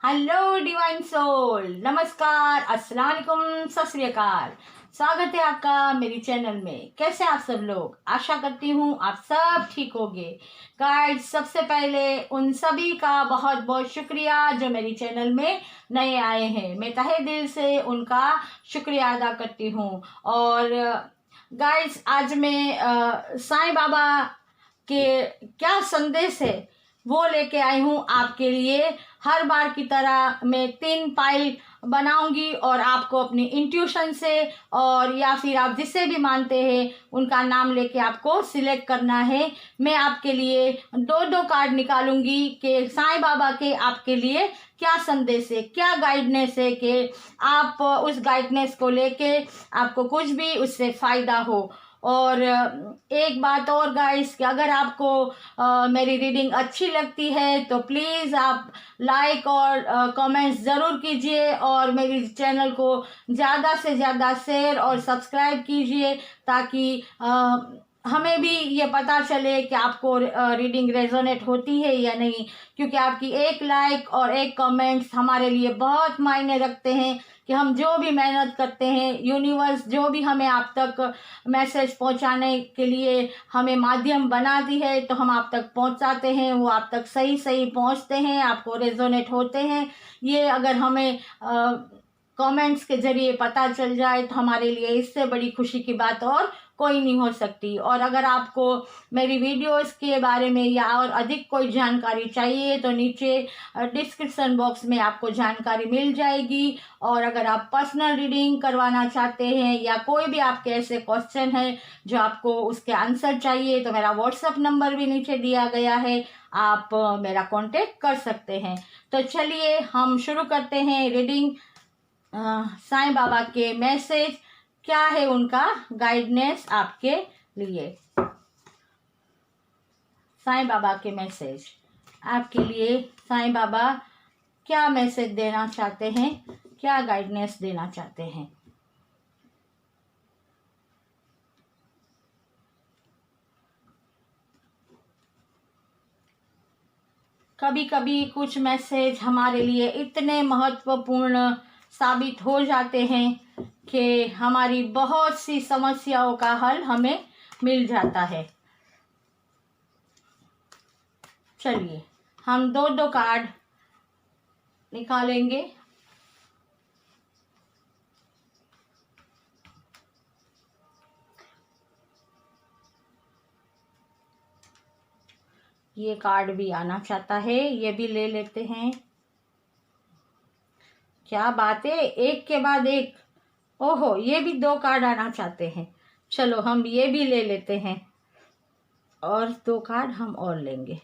Hello divine soul, नमस्कार, अस्सलाम वालेकुम, सत श्री अकाल। स्वागत है आपका मेरी चैनल में। कैसे आप सब लोग? आशा करती हूँ आप सब ठीक होंगे। गाइस, सबसे पहले उन सभी का बहुत बहुत शुक्रिया जो मेरी चैनल में नए आए हैं। मैं तहे दिल से उनका शुक्रिया अदा करती हूँ। और गाइस, आज मैं साईं बाबा के क्या संदेश है वो लेके आई हूँ आपके लिए। हर बार की तरह मैं 3 फाइल बनाऊंगी और आपको अपनी इंट्यूशन से और या फिर आप जिससे भी मानते हैं उनका नाम लेके आपको सिलेक्ट करना है। मैं आपके लिए 2-2 कार्ड निकालूंगी कि साईं बाबा के आपके लिए क्या संदेश है, क्या गाइडनेस है कि आप उस गाइडनेस को लेके आपको कुछ भी उससे फायदा हो। और एक बात और गाइस, कि अगर आपको मेरी रीडिंग अच्छी लगती है तो प्लीज़ आप लाइक और कमेंट्स ज़रूर कीजिए और मेरी चैनल को ज़्यादा से ज़्यादा शेयर और सब्सक्राइब कीजिए ताकि हमें भी ये पता चले कि आपको रीडिंग रेजोनेट होती है या नहीं। क्योंकि आपकी एक लाइक और एक कमेंट्स हमारे लिए बहुत मायने रखते हैं कि हम जो भी मेहनत करते हैं, यूनिवर्स जो भी हमें आप तक मैसेज पहुंचाने के लिए हमें माध्यम बनाती है तो हम आप तक पहुंचाते हैं, वो आप तक सही सही पहुंचते हैं, आपको रेजोनेट होते हैं। ये अगर हमें कमेंट्स के जरिए पता चल जाए तो हमारे लिए इससे बड़ी खुशी की बात और कोई नहीं हो सकती। और अगर आपको मेरी वीडियोस के बारे में या और अधिक कोई जानकारी चाहिए तो नीचे डिस्क्रिप्शन बॉक्स में आपको जानकारी मिल जाएगी। और अगर आप पर्सनल रीडिंग करवाना चाहते हैं या कोई भी आपके ऐसे क्वेश्चन है जो आपको उसके आंसर चाहिए तो मेरा व्हाट्सएप नंबर भी नीचे दिया गया है, आप मेरा कांटेक्ट कर सकते हैं। तो चलिए हम शुरू करते हैं रीडिंग। साईं बाबा के मैसेज क्या है, उनका गाइडनेस आपके लिए। साईं बाबा के मैसेज आपके लिए, साईं बाबा क्या मैसेज देना चाहते हैं, क्या गाइडनेस देना चाहते हैं। कभी कभी कुछ मैसेज हमारे लिए इतने महत्वपूर्ण साबित हो जाते हैं कि हमारी बहुत सी समस्याओं का हल हमें मिल जाता है। चलिए हम 2-2 कार्ड निकालेंगे। ये कार्ड भी आना चाहता है, ये भी ले लेते हैं। क्या बात है, एक के बाद एक। ओहो, ये भी 2 कार्ड आना चाहते हैं। चलो हम ये भी ले लेते हैं और 2 कार्ड हम और लेंगे।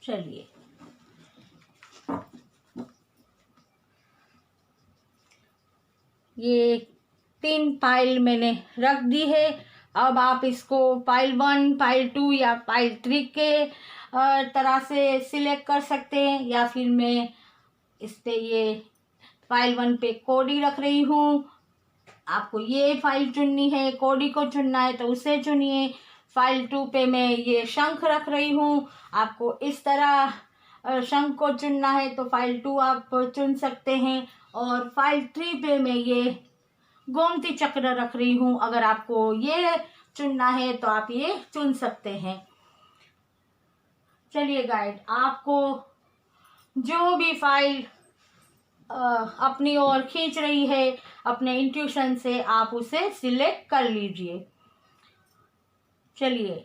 चलिए ये 3 फाइल मैंने रख दी है। अब आप इसको फाइल 1, फाइल 2 या फाइल 3 के तरह से सिलेक्ट कर सकते हैं, या फिर मैं इस पे ये फाइल 1 पे कोडी रख रही हूँ। आपको ये फाइल चुननी है, कोडी को चुनना है तो उसे चुनिए। फाइल 2 पे मैं ये शंख रख रही हूँ, आपको इस तरह शंख को चुनना है तो फाइल 2 आप चुन सकते हैं। और फाइल 3 पे मैं ये गोमती चक्र रख रही हूँ, अगर आपको ये चुनना है तो आप ये चुन सकते हैं। चलिए गाइड, आपको जो भी फाइल अपनी ओर खींच रही है अपने इंट्यूशन से, आप उसे सिलेक्ट कर लीजिए। चलिए,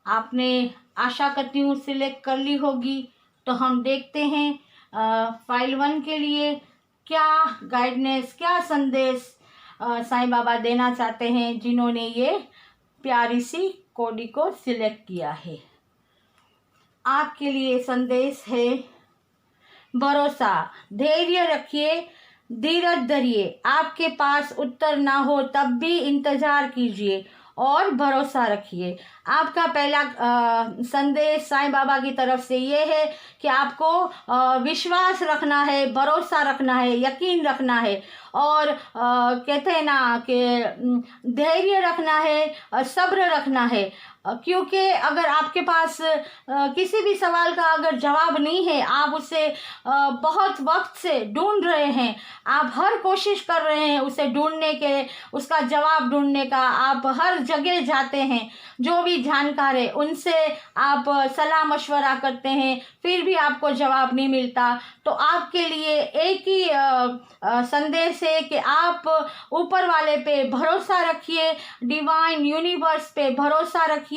आपने आशा करती हूँ सिलेक्ट कर ली होगी। तो हम देखते हैं फाइल 1 के लिए क्या गाइडनेस, क्या संदेश साईं बाबा देना चाहते हैं जिन्होंने ये प्यारी सी कोडी को सिलेक्ट किया है। आपके लिए संदेश है भरोसा, धैर्य रखिए, धीरज धरिए। आपके पास उत्तर ना हो तब भी इंतजार कीजिए और भरोसा रखिए। आपका पहला संदेश साईं बाबा की तरफ से ये है कि आपको विश्वास रखना है, भरोसा रखना है, यकीन रखना है और कहते हैं ना कि धैर्य रखना है, सब्र रखना है। क्योंकि अगर आपके पास किसी भी सवाल का अगर जवाब नहीं है, आप उसे बहुत वक्त से ढूंढ रहे हैं, आप हर कोशिश कर रहे हैं उसे ढूंढने के, उसका जवाब ढूंढने का, आप हर जगह जाते हैं, जो भी जानकार है उनसे आप सलाह मशवरा करते हैं, फिर भी आपको जवाब नहीं मिलता, तो आपके लिए एक ही संदेश है कि आप ऊपर वाले पे भरोसा रखिए, डिवाइन यूनिवर्स पे भरोसा रखिए,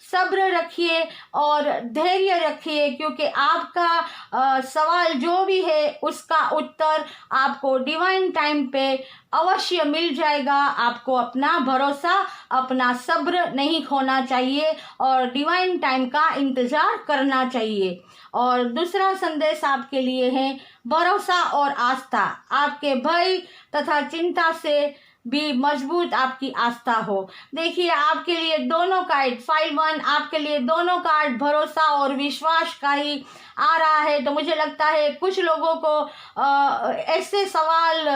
सब्र रखिए और धैर्य रखिए, क्योंकि आपका सवाल जो भी है उसका उत्तर आपको डिवाइन टाइम पे अवश्य मिल जाएगा। आपको अपना भरोसा, अपना सब्र नहीं खोना चाहिए और डिवाइन टाइम का इंतज़ार करना चाहिए। और दूसरा संदेश आपके लिए है भरोसा और आस्था। आपके भय तथा चिंता से भी मजबूत आपकी आस्था हो। देखिए, आपके लिए दोनों कार्ड, फाइल 1 आपके लिए दोनों कार्ड भरोसा और विश्वास का ही आ रहा है। तो मुझे लगता है कुछ लोगों को ऐसे सवाल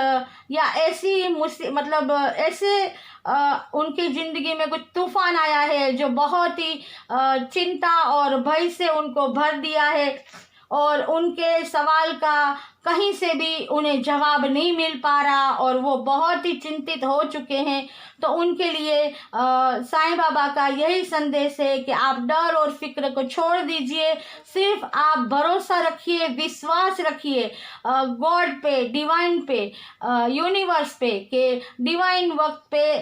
या ऐसी मतलब ऐसे उनकी ज़िंदगी में कुछ तूफान आया है जो बहुत ही चिंता और भय से उनको भर दिया है और उनके सवाल का कहीं से भी उन्हें जवाब नहीं मिल पा रहा और वो बहुत ही चिंतित हो चुके हैं। तो उनके लिए साईं बाबा का यही संदेश है कि आप डर और फिक्र को छोड़ दीजिए, सिर्फ आप भरोसा रखिए, विश्वास रखिए गॉड पे, डिवाइन पे, यूनिवर्स पे, कि डिवाइन वक्त पे,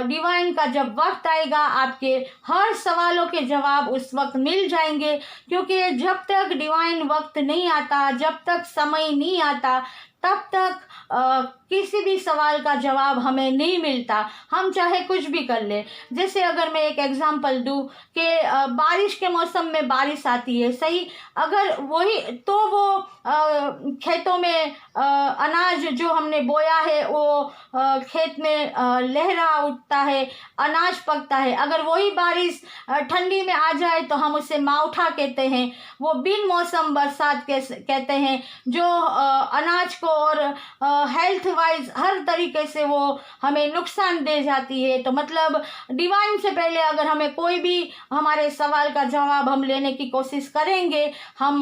डिवाइन का जब वक्त आएगा आपके हर सवालों के जवाब उस वक्त मिल जाएंगे। क्योंकि जब तक डिवाइन वक्त नहीं आता, जब तक समय नहीं आता, तब तक किसी भी सवाल का जवाब हमें नहीं मिलता, हम चाहे कुछ भी कर ले। जैसे अगर मैं एक एग्जांपल दूं कि बारिश के मौसम में बारिश आती है, सही, अगर वही तो वो खेतों में अनाज जो हमने बोया है वो खेत में लहरा उठता है, अनाज पकता है। अगर वही बारिश ठंडी में आ जाए तो हम उसे मावठा कहते हैं, वो बिन मौसम बरसात कहते हैं, जो अनाज को और हेल्थ वाइज हर तरीके से वो हमें नुकसान दे जाती है। तो मतलब डिवाइन से पहले अगर हमें कोई भी हमारे सवाल का जवाब हम लेने की कोशिश करेंगे, हम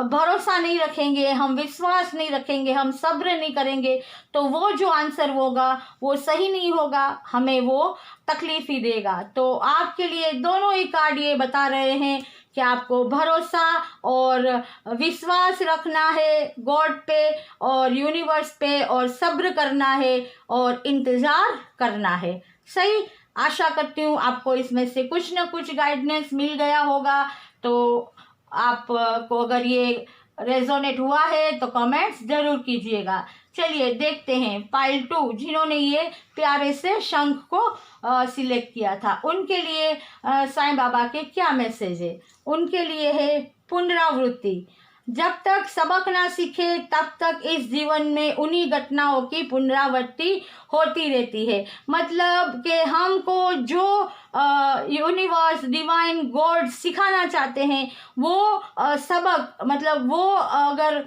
भरोसा नहीं रखेंगे, हम विश्वास नहीं रखेंगे, हम सब्र नहीं करेंगे, तो वो जो आंसर होगा वो सही नहीं होगा, हमें वो तकलीफ ही देगा। तो आपके लिए दोनों ही कार्ड ये बता रहे हैं कि आपको भरोसा और विश्वास रखना है गॉड पे और यूनिवर्स पे और सब्र करना है और इंतज़ार करना है। सही, आशा करती हूँ आपको इसमें से कुछ ना कुछ गाइडेंस मिल गया होगा। तो आपको अगर ये रेजोनेट हुआ है तो कमेंट्स ज़रूर कीजिएगा। चलिए देखते हैं फाइल 2, जिन्होंने ये प्यारे से शंख को सिलेक्ट किया था, उनके लिए साईं बाबा के क्या मैसेज है। उनके लिए है पुनरावृत्ति। जब तक सबक ना सीखे तब तक इस जीवन में उन्हीं घटनाओं की पुनरावृत्ति होती रहती है। मतलब कि हमको जो यूनिवर्स, डिवाइन, गॉड सिखाना चाहते हैं वो सबक, मतलब वो अगर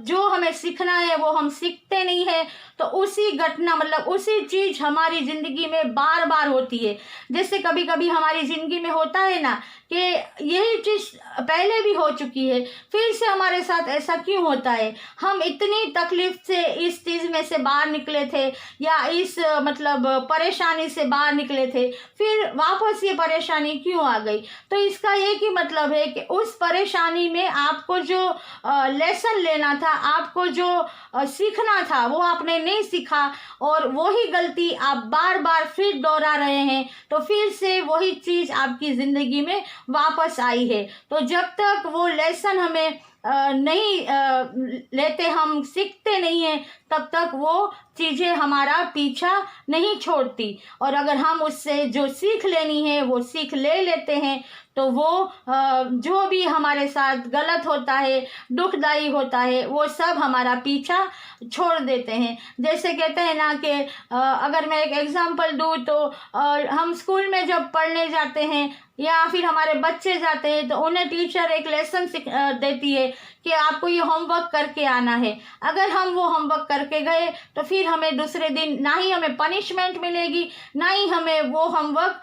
जो हमें सीखना है वो हम सीखते नहीं है तो उसी घटना, मतलब उसी चीज़ हमारी ज़िंदगी में बार बार होती है। जैसे कभी कभी हमारी ज़िंदगी में होता है ना कि यही चीज़ पहले भी हो चुकी है, फिर से हमारे साथ ऐसा क्यों होता है, हम इतनी तकलीफ से इस चीज़ में से बाहर निकले थे या इस मतलब परेशानी से बाहर निकले थे, फिर वापस ये परेशानी क्यों आ गई। तो इसका एक ही मतलब है कि उस परेशानी में आपको जो लेसन लेना था, आपको जो सीखना था वो आपने नहीं सीखा और वही गलती आप बार बार फिर दोहरा रहे हैं, तो फिर से वही चीज़ आपकी ज़िंदगी में वापस आई है। तो जब तक वो लेसन हमें नहीं लेते, हम सीखते नहीं हैं, तब तक वो चीज़ें हमारा पीछा नहीं छोड़ती, और अगर हम उससे जो सीख लेनी है वो सीख ले लेते हैं तो वो जो भी हमारे साथ गलत होता है, दुखदाई होता है, वो सब हमारा पीछा छोड़ देते हैं। जैसे कहते हैं ना कि अगर मैं एक एग्जांपल दूँ तो हम स्कूल में जब पढ़ने जाते हैं या फिर हमारे बच्चे जाते हैं तो उन्हें टीचर एक लेसन देती है कि आपको ये होमवर्क करके आना है। अगर हम वो होमवर्क करके गए तो फिर हमें दूसरे दिन ना ही हमें पनिशमेंट मिलेगी, ना ही हमें वो होमवर्क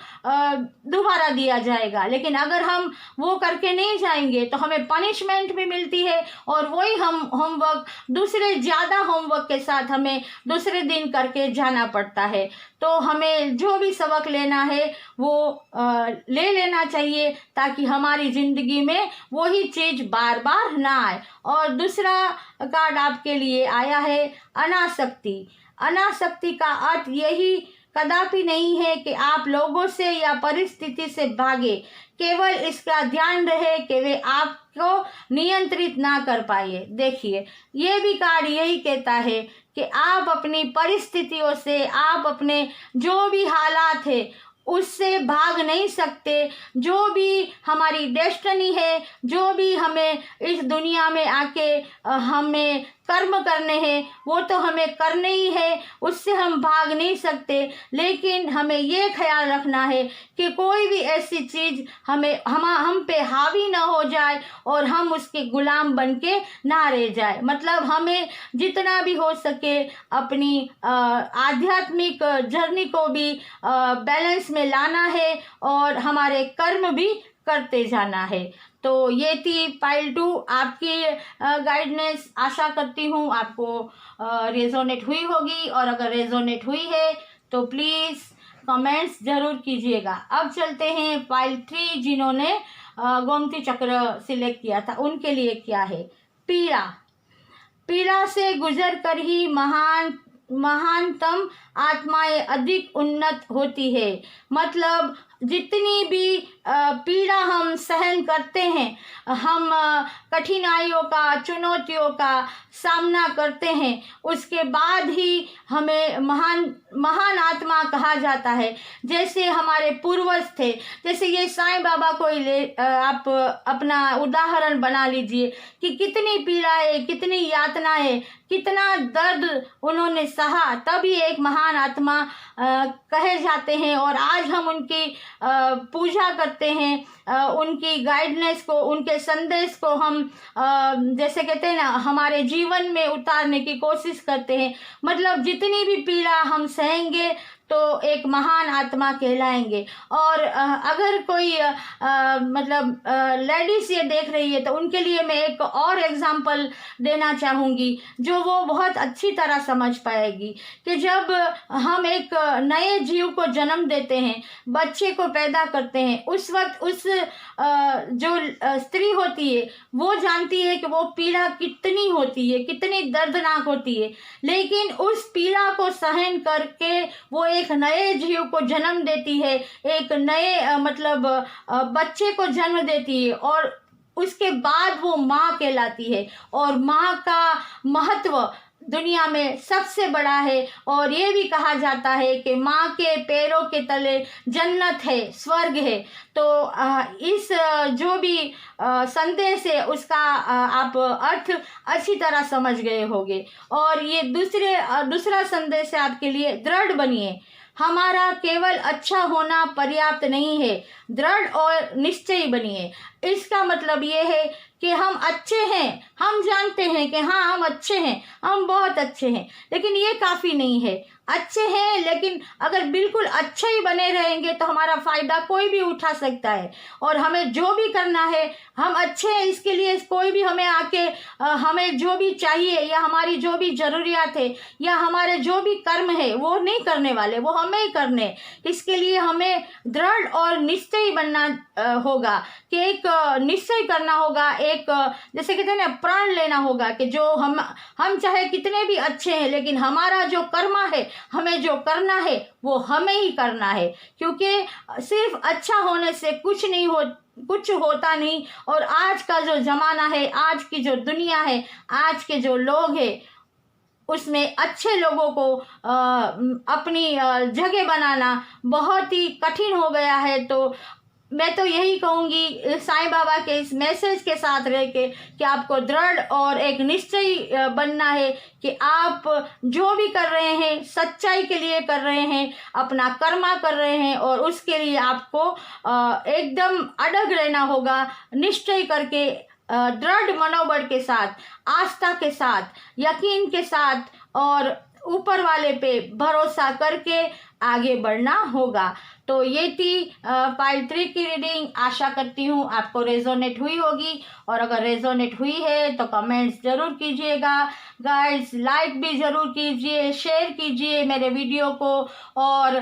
दोबारा दिया जाएगा। लेकिन अगर हम वो करके नहीं जाएंगे तो हमें पनिशमेंट भी मिलती है, और वही हम होमवर्क दूसरे ज़्यादा होमवर्क के साथ हमें दूसरे दिन करके जाना पड़ता है। तो हमें जो भी सबक लेना है वो ले लेना चाहिए, ताकि हमारी ज़िंदगी में वही चीज़ बार बार ना आए। और दूसरा कार्ड आपके लिए आया है अनासक्ति। अनासक्ति का अर्थ यही कदापि नहीं है कि आप लोगों से या परिस्थिति से भागे, केवल इसका ध्यान रहे कि वे आपको नियंत्रित ना कर पाए। देखिए, ये भी कार्ड यही कहता है कि आप अपनी परिस्थितियों से, आप अपने जो भी हालात है उससे भाग नहीं सकते। जो भी हमारी डेस्टिनी है, जो भी हमें इस दुनिया में आके हमें कर्म करने हैं, वो तो हमें करने ही है, उससे हम भाग नहीं सकते। लेकिन हमें ये ख्याल रखना है कि कोई भी ऐसी चीज़ हम पे हावी ना हो जाए और हम उसके गुलाम बन के ना रह जाए। मतलब हमें जितना भी हो सके अपनी आध्यात्मिक जर्नी को भी बैलेंस में लाना है और हमारे कर्म भी करते जाना है। तो ये थी पाइल 2 आपकी गाइडेंस। आशा करती हूँ आपको रेजोनेट हुई होगी, और अगर रेजोनेट हुई है तो प्लीज़ कमेंट्स ज़रूर कीजिएगा। अब चलते हैं पाइल 3, जिन्होंने गोमती चक्र सिलेक्ट किया था, उनके लिए क्या है। पीड़ा। पीड़ा से गुजर कर ही महानतम आत्माएं अधिक उन्नत होती है। मतलब जितनी भी पीड़ा हम सहन करते हैं, हम कठिनाइयों का, चुनौतियों का सामना करते हैं, उसके बाद ही हमें महान आत्मा कहा जाता है। जैसे हमारे पूर्वज थे, जैसे ये साईं बाबा को आप अपना उदाहरण बना लीजिए कि कितनी पीड़ाएं, कितनी यातनाएं, कितना दर्द उन्होंने सहा, तभी एक महान आत्मा कहे जाते हैं। और आज हम उनकी पूजा करते हैं, उनकी गाइडेंस को, उनके संदेश को हम जैसे कहते हैं ना, हमारे जीवन में उतारने की कोशिश करते हैं। मतलब जितनी भी पीड़ा हम सहेंगे तो एक महान आत्मा कहलाएंगे। और अगर कोई मतलब लेडीज ये देख रही है तो उनके लिए मैं एक और एग्जांपल देना चाहूँगी जो वो बहुत अच्छी तरह समझ पाएगी कि जब हम एक नए जीव को जन्म देते हैं, बच्चे को पैदा करते हैं, उस वक्त उस जो स्त्री होती है वो जानती है कि वो पीड़ा कितनी होती है, कितनी दर्दनाक होती है। लेकिन उस पीड़ा को सहन करके वो एक नए जीव को जन्म देती है, एक नए मतलब बच्चे को जन्म देती है, और उसके बाद वो माँ कहलाती है। और माँ का महत्व दुनिया में सबसे बड़ा है। और ये भी कहा जाता है कि माँ के पैरों के तले जन्नत है, स्वर्ग है। तो इस जो भी संदेश है उसका आप अर्थ अच्छी तरह समझ गए होंगे। और ये दूसरा संदेश है आपके लिए, दृढ़ बनिए। हमारा केवल अच्छा होना पर्याप्त नहीं है, दृढ़ और निश्चयी बनिए। इसका मतलब ये है कि हम अच्छे हैं, हम जानते हैं कि हाँ हम अच्छे हैं, हम बहुत अच्छे हैं, लेकिन ये काफ़ी नहीं है। अच्छे हैं लेकिन अगर बिल्कुल अच्छे ही बने रहेंगे तो हमारा फ़ायदा कोई भी उठा सकता है। और हमें जो भी करना है, हम अच्छे हैं इसके लिए कोई भी हमें आके हमें जो भी चाहिए या हमारी जो भी ज़रूरियात है या हमारे जो भी कर्म है वो नहीं करने वाले, वो हमें ही करने। इसके लिए हमें दृढ़ और निश्चयी बनना होगा कि एक निश्चय करना होगा, एक जैसे कहते हैं ना, प्रण लेना होगा कि जो हम चाहे कितने भी अच्छे हैं, लेकिन हमारा जो कर्म है, हमें जो करना है वो हमें ही करना है। क्योंकि सिर्फ अच्छा होने से कुछ होता नहीं। और आज का जो ज़माना है, आज की जो दुनिया है, आज के जो लोग हैं, उसमें अच्छे लोगों को अपनी जगह बनाना बहुत ही कठिन हो गया है। तो मैं तो यही कहूँगी साईं बाबा के इस मैसेज के साथ रह के कि आपको दृढ़ और एक निश्चय बनना है कि आप जो भी कर रहे हैं सच्चाई के लिए कर रहे हैं, अपना कर्मा कर रहे हैं और उसके लिए आपको एकदम अड़ग रहना होगा, निश्चय करके दृढ़ मनोबल के साथ, आस्था के साथ, यकीन के साथ और ऊपर वाले पे भरोसा करके आगे बढ़ना होगा। तो ये थी फाइल 3 की रीडिंग। आशा करती हूँ आपको रेजोनेट हुई होगी और अगर रेजोनेट हुई है तो कमेंट्स जरूर कीजिएगा गाइस, लाइक भी ज़रूर कीजिए, शेयर कीजिए मेरे वीडियो को और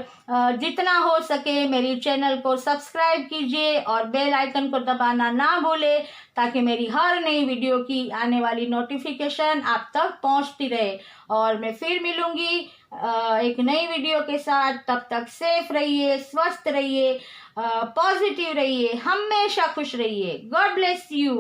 जितना हो सके मेरी चैनल को सब्सक्राइब कीजिए और बेल आइकन को दबाना ना भूले ताकि मेरी हर नई वीडियो की आने वाली नोटिफिकेशन आप तक पहुंचती रहे। और मैं फिर मिलूंगी एक नई वीडियो के साथ। तब तक सेफ रहिए, स्वस्थ रहिए, पॉजिटिव रहिए, हमेशा खुश रहिए। God bless you.